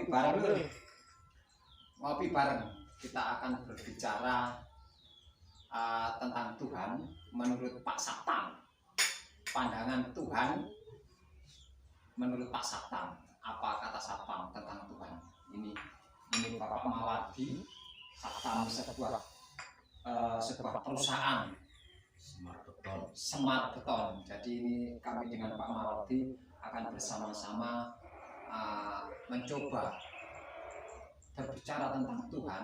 bareng dulu. Ngopi bareng. Kita akan berbicara tentang Tuhan menurut Pak Saptam. Pandangan Tuhan menurut Pak Saptam. Apa kata Saptam tentang Tuhan? Ini Bapak Mawardi. Saptam sebuah perusahaan Smart Beton. Jadi ini kami dengan Pak Mawardi akan bersama-sama mencoba berbicara tentang Tuhan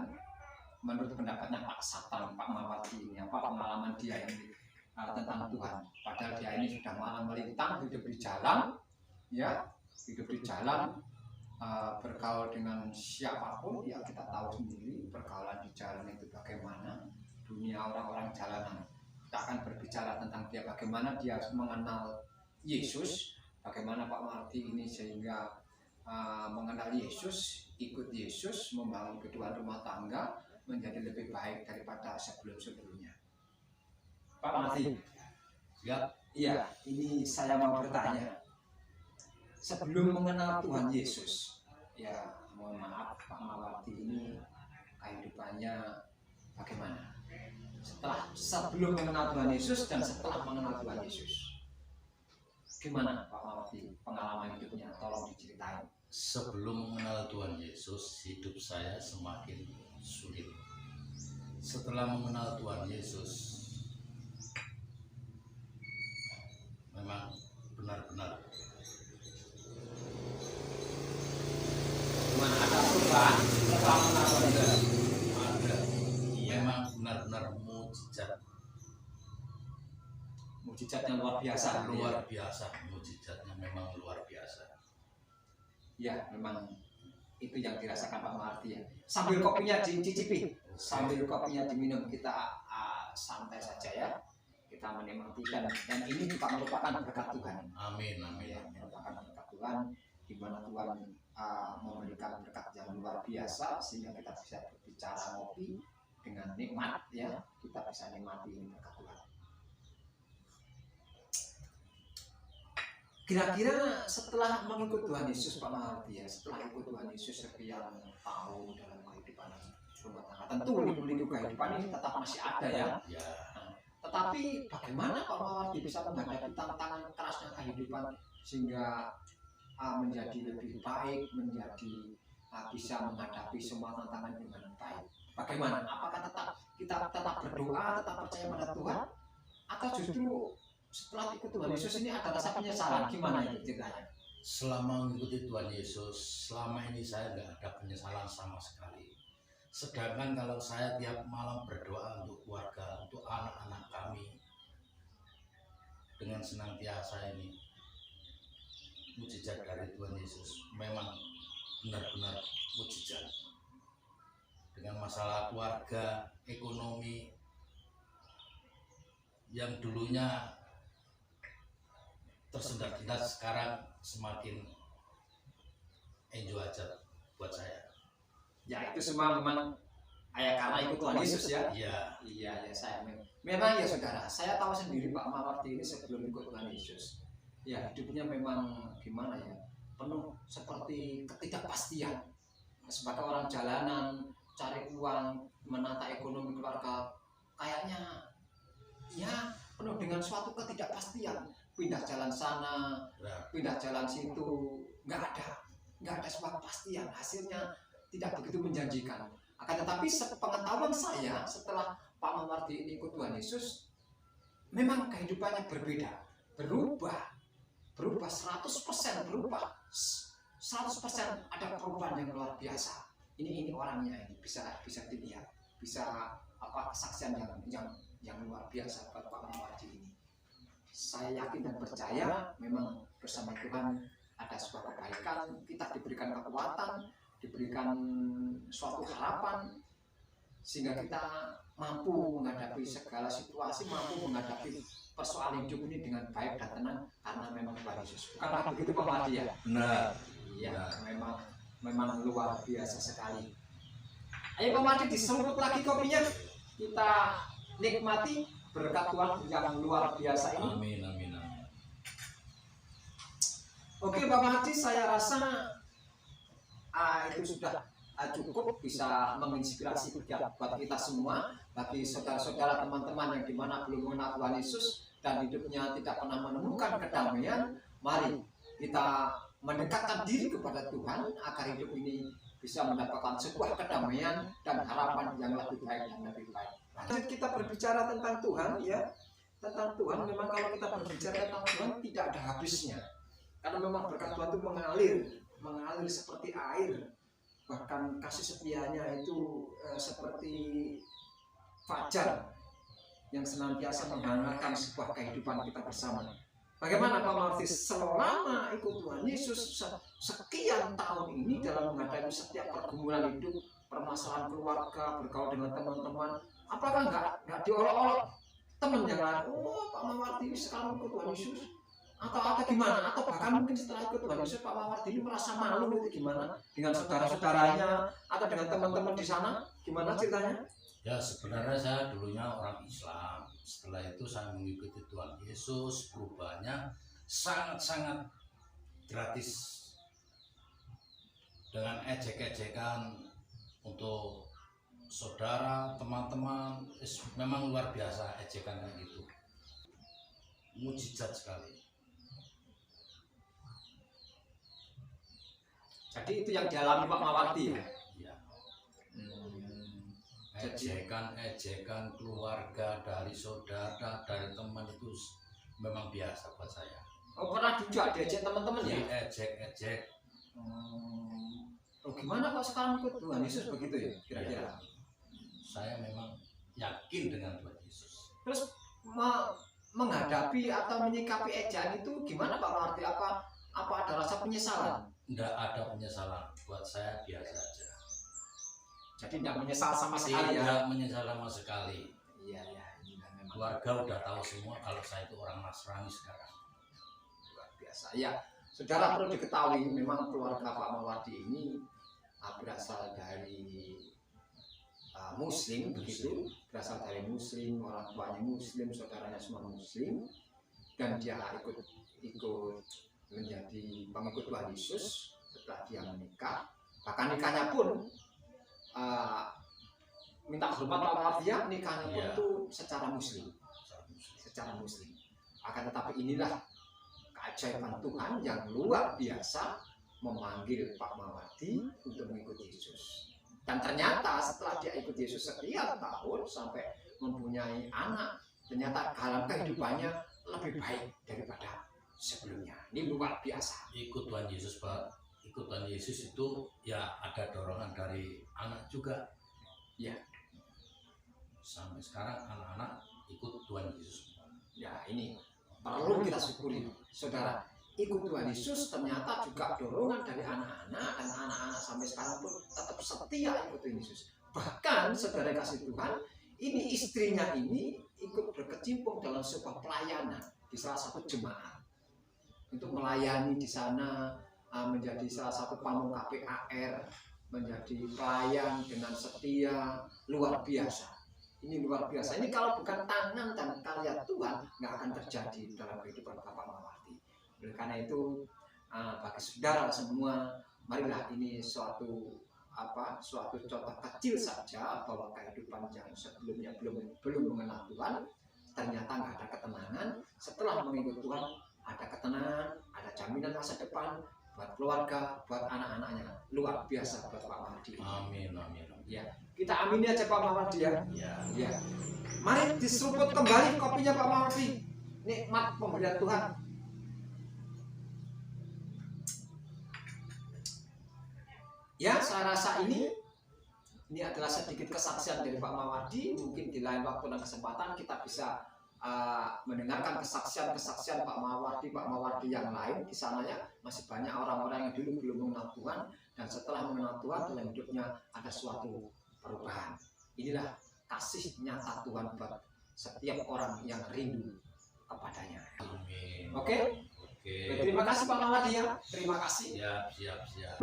menurut pendapatnya Pak Saptam, Pak Mawardi ini, apa pengalaman dia ini tentang Tuhan. Padahal dia ini sudah malang melintang, hidup di jalan, ya, hidup di jalan, bergaul dengan siapapun, ya kita tahu sendiri pergaulan di jalan itu bagaimana, dunia orang-orang jalanan. Kita akan berbicara tentang dia, bagaimana dia mengenal Yesus, bagaimana Pak Mawardi ini sehingga mengenal Yesus, ikut Yesus, membangun kehidupan rumah tangga menjadi lebih baik daripada sebelum-sebelumnya. Pak Mawardi, ya, iya, ini saya mau bertanya. Sebelum mengenal Tuhan Yesus, ya mohon maaf Pak Mawardi ini kehidupannya bagaimana? Sebelum mengenal Tuhan Yesus dan setelah mengenal Tuhan Yesus, gimana Pak Mawardi pengalaman hidupnya? Tolong diceritain. Sebelum mengenal Tuhan Yesus, hidup saya semakin sulit. Setelah mengenal Tuhan Yesus, memang benar-benar Gimana, ada perubahan setelah mengenal Tuhan Yesus? ada, memang benar-benar Mujizatnya luar biasa. luar biasa, mujizatnya memang luar biasa. Ya, memang itu yang dirasakan Pak Mawardi ya. Sambil kopinya dicicipi, sambil kopinya diminum, kita santai saja ya. Kita menikmati dan ini juga merupakan berkat Tuhan. Amin, amin. Ya, merupakan berkat Tuhan, di mana Tuhan memberikan berkat yang luar biasa sehingga kita bisa berbicara ngopi dengan nikmat ya. Kita bisa nikmati ini berkat Tuhan. Kira-kira setelah mengikut Tuhan Yesus Pak Mawardi ya, setelah ikut Tuhan Yesus sekian tahun dalam kehidupan rumah tangga, tentu lini kehidupan ini tetap masih ada ya. Ya, Tetapi bagaimana Pak Mawardi bisa menghadapi tantangan kerasnya kehidupan sehingga menjadi lebih baik, bisa menghadapi semua tantangan dengan baik? Bagaimana? Apakah kita tetap berdoa, tetap percaya pada Tuhan, atau justru setelah ikut Tuhan Yesus ini ada rasa penyesalan? Gimana itu ceritanya? selama mengikuti Tuhan Yesus, selama ini saya nggak ada penyesalan sama sekali. Sedangkan kalau saya tiap malam berdoa untuk keluarga, untuk anak-anak kami, dengan senantiasa ini, mujizat dari Tuhan Yesus memang benar-benar mujizat. Dengan masalah keluarga, ekonomi, yang dulunya tersendat-sendat sekarang semakin enjoy aja buat saya. Ya itu semua memang karena ikut Tuhan Yesus ya. Iya. Iya ya, saya memang ya saudara, saya tahu sendiri Pak Mawardi ini sebelum ikut Tuhan Yesus, ya hidupnya memang gimana ya, penuh seperti ketidakpastian. Sebagai orang jalanan, cari uang, menata ekonomi keluarga, kayaknya ya penuh dengan suatu ketidakpastian. Pindah jalan sana, pindah jalan situ, nggak ada sebuah kepastian. Hasilnya tidak begitu menjanjikan. Akan tetapi sepengetahuan saya setelah Pak Mawardi ini ikut Tuhan Yesus, memang kehidupannya berbeda, berubah 100%, berubah 100%, ada perubahan yang luar biasa. Ini orangnya ini bisa dilihat, bisa kesaksian yang luar biasa buat Pak Mawardi ini. Saya yakin dan percaya memang bersama Tuhan ada sebuah kebaikan, kita diberikan kekuatan, diberikan suatu harapan sehingga kita mampu menghadapi segala situasi, mampu menghadapi persoalan hidup ini dengan baik dan tenang karena memang Tuhan Yesus. Bukankah begitu Pak Mawardi ya? Benar. Iya, memang luar biasa sekali. Ayo Pak Mawardi, diseruput lagi kopinya, kita nikmati berkat Tuhan yang luar biasa ini. Amin, amin, amin. Oke Pak Mawardi, saya rasa itu sudah cukup bisa menginspirasi buat kita semua, bagi saudara-saudara, teman-teman yang dimana belum mengenal Tuhan Yesus dan hidupnya tidak pernah menemukan kedamaian. Mari kita mendekatkan diri kepada Tuhan agar hidup ini bisa mendapatkan sebuah kedamaian dan harapan yang lebih baik dan lebih baik. Lanjut kita berbicara tentang Tuhan, ya. Tentang Tuhan, memang kalau kita berbicara tentang Tuhan tidak ada habisnya. Karena memang berkat Tuhan itu mengalir seperti air. Bahkan kasih setianya itu seperti fajar yang senantiasa menghangatkan sebuah kehidupan kita bersama. Bagaimana Pak Martis selama ikut Tuhan Yesus sekian tahun ini dalam menghadapi setiap pergumulan hidup, permasalahan keluarga, bergaul dengan teman-teman, apakah nggak diolok-olok teman yang lain? Oh, Pak Martis sekarang ikut Tuhan Yesus, atau gimana? Atau bahkan mungkin setelah ikut Tuhan Yesus Pak Martis ini merasa malu itu gimana dengan saudara-saudaranya atau dengan teman-teman di sana? Gimana ceritanya? Ya, sebenarnya saya dulunya orang Islam. Setelah itu saya mengikuti Tuhan Yesus. Perubahannya sangat-sangat gratis, dengan ejek-ejekan untuk saudara, teman-teman, memang luar biasa ejekan kayak gitu. Mujizat sekali. Jadi itu yang dialami Pak Mawardi ya? Ya. Ejekan keluarga, dari saudara, dari teman itu memang biasa buat saya. Oh, pernah juga diejek teman-teman ya? Ejek. Oh, gimana kok sekarang ikut Tuhan Yesus begitu ya kira-kira? Saya memang yakin dengan Tuhan Yesus. Terus menghadapi atau menyikapi ejekan itu gimana Pak Mawardi? Apa ada rasa penyesalan? Tidak ada penyesalan, buat saya biasa aja. Jadi tidak menyesal sama sekali ya? Tidak menyesal sama sekali. Iya, ini memang Keluarga udah tahu semua kalau saya itu orang Nasrani sekarang. luar biasa. Ya, saudara perlu diketahui memang keluarga Pak Mawardi ini berasal dari Muslim, begitu. Berasal dari Muslim, orang tuanya Muslim, saudaranya semua Muslim, dan dia ikut menjadi pengikut Tuhan Yesus setelah dia menikah. Bahkan nikahnya pun minta hormat Pak Mawardi, nikahnya pun itu secara Muslim. Akan tetapi inilah keajaiban Tuhan yang luar biasa memanggil Pak Mawardi untuk mengikuti Yesus. Dan ternyata setelah dia ikut Yesus sekian tahun sampai mempunyai anak, ternyata dalam kehidupannya lebih baik daripada sebelumnya. Ini luar biasa. Ikut Tuhan Yesus, Pak. Ikut Tuhan Yesus itu ya ada dorongan dari anak juga. Ya. Sampai sekarang anak-anak ikut Tuhan Yesus. Ya, ini perlu kita syukuri, saudara. Ikut Tuhan Yesus ternyata juga dorongan dari anak-anak, dan anak-anak sampai sekarang pun tetap setia ikut Tuhan Yesus. Bahkan saudara kasih Tuhan, ini istrinya ini ikut berkecimpung dalam sebuah pelayanan di salah satu jemaat untuk melayani di sana, menjadi salah satu pamong KPAR, menjadi pelayan dengan setia, luar biasa. Ini luar biasa. Ini kalau bukan tangan dan karya Tuhan, nggak akan terjadi dalam kehidupan Bapak Mawardi. Oleh karena itu, bagi saudara semua, marilah ini suatu contoh kecil saja bahwa kehidupan yang sebelumnya belum mengenal Tuhan, ternyata nggak ada ketenangan. Setelah mengikut Tuhan, ada ketenangan, ada jaminan masa depan buat keluarga, buat anak-anaknya. Luar biasa buat Pak Mawardi. Amin. Ya, kita amini aja Pak Mawardi ya. Ya. Mari diseruput kembali kopinya Pak Mawardi. Nikmat pemberian Tuhan. Ya, saya rasa ini adalah sedikit kesaksian dari Pak Mawardi. Mungkin di lain waktu dan kesempatan kita bisa mendengarkan kesaksian Pak Mawardi yang lain. Di sana ya masih banyak orang-orang yang dulu belum mengenal Tuhan, dan setelah mengenal Tuhan dalam hidupnya ada suatu perubahan. Inilah kasih nyata Tuhan buat setiap orang yang rindu kepadanya. Amin. Oke. Terima kasih Pak Mawardi ya. Terima kasih. Siap.